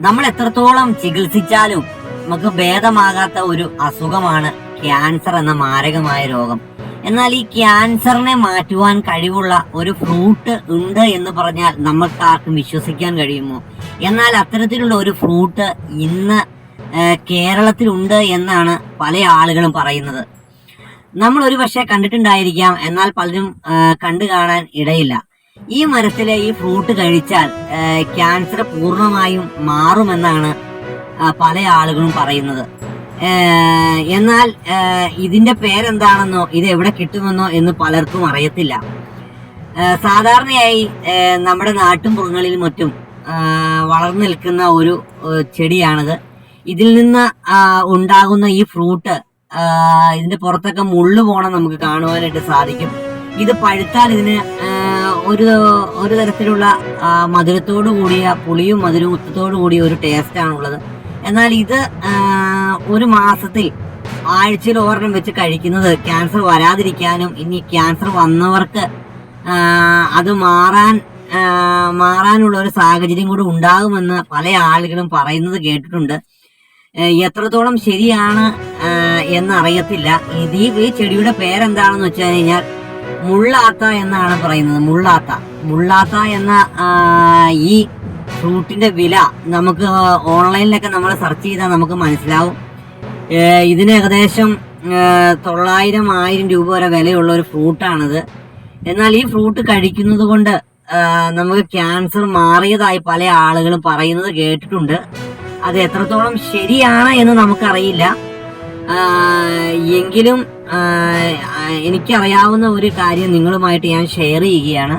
നമ്മൾ എത്രത്തോളം ചികിത്സിച്ചാലും നമുക്ക് ഭേദമാകാത്ത ഒരു അസുഖമാണ് ക്യാൻസർ എന്ന മാരകമായ രോഗം. എന്നാൽ ഈ ക്യാൻസറിനെ മാറ്റുവാൻ കഴിവുള്ള ഒരു ഫ്രൂട്ട് ഉണ്ട് എന്ന് പറഞ്ഞാൽ നമ്മൾക്ക് ആർക്കും വിശ്വസിക്കാൻ കഴിയുമോ? എന്നാൽ അത്തരത്തിലുള്ള ഒരു ഫ്രൂട്ട് ഇന്ന് കേരളത്തിലുണ്ട് എന്നാണ് പല ആളുകളും പറയുന്നത്. നമ്മൾ ഒരു പക്ഷേ കണ്ടിട്ടുണ്ടായിരിക്കാം, എന്നാൽ പലരും കണ്ടു കാണാൻ ഇടയില്ല. ഈ മരത്തിലെ ഈ ഫ്രൂട്ട് കഴിച്ചാൽ ക്യാൻസർ പൂർണ്ണമായും മാറുമെന്നാണ് പല ആളുകളും പറയുന്നത്. എന്നാൽ ഇതിന്റെ പേരെന്താണെന്നോ ഇത് എവിടെ കിട്ടുമെന്നോ എന്ന് പലർക്കും അറിയത്തില്ല. സാധാരണയായി നമ്മുടെ നാട്ടുമ്പുറങ്ങളിൽ മറ്റും വളർന്നു നിൽക്കുന്ന ഒരു ചെടിയാണിത്. ഇതിൽ നിന്ന് ഉണ്ടാകുന്ന ഈ ഫ്രൂട്ട് ഇതിന്റെ പുറത്തൊക്കെ മുള്ളു പോണം നമുക്ക് കാണുവാനായിട്ട് സാധിക്കും. ഇത് പഴുത്താൽ ഇതിന് ഒരു തരത്തിലുള്ള മധുരത്തോടു കൂടിയ പുളിയും മധുരത്തോടു കൂടിയ ഒരു ടേസ്റ്റ് ആണുള്ളത്. എന്നാൽ ഇത് ഒരു മാസത്തിൽ ആഴ്ചയിൽ ഒരെണ്ണം വെച്ച് കഴിക്കുന്നത് ക്യാൻസർ വരാതിരിക്കാനും ഇനി ക്യാൻസർ വന്നവർക്ക് അത് മാറാനുള്ള ഒരു സാഹചര്യം കൂടി ഉണ്ടാകുമെന്ന് പല ആളുകളും പറയുന്നത് കേട്ടിട്ടുണ്ട്. എത്രത്തോളം ശരിയാണ് എന്നറിയത്തില്ല. ഈ ചെടിയുടെ പേരെന്താണെന്ന് വെച്ച് കഴിഞ്ഞാൽ മുള്ളാത്ത എന്നാണ് പറയുന്നത്. മുള്ളാത്ത എന്ന ഈ ഫ്രൂട്ടിന്റെ വില നമുക്ക് ഓൺലൈനിലൊക്കെ നമ്മൾ സെർച്ച് ചെയ്താൽ നമുക്ക് മനസ്സിലാവും. ഇതിന് ഏകദേശം 900-1000 രൂപ വരെ വിലയുള്ള ഒരു ഫ്രൂട്ടാണിത്. എന്നാൽ ഈ ഫ്രൂട്ട് കഴിക്കുന്നത് കൊണ്ട് നമുക്ക് ക്യാൻസർ മാറിയതായി പല ആളുകളും പറയുന്നത് കേട്ടിട്ടുണ്ട്. അത് എത്രത്തോളം ശരിയാണ് എന്ന് നമുക്കറിയില്ല. എങ്കിലും എനിക്കറിയാവുന്ന ഒരു കാര്യം നിങ്ങളുമായിട്ട് ഞാൻ ഷെയർ ചെയ്യുകയാണ്.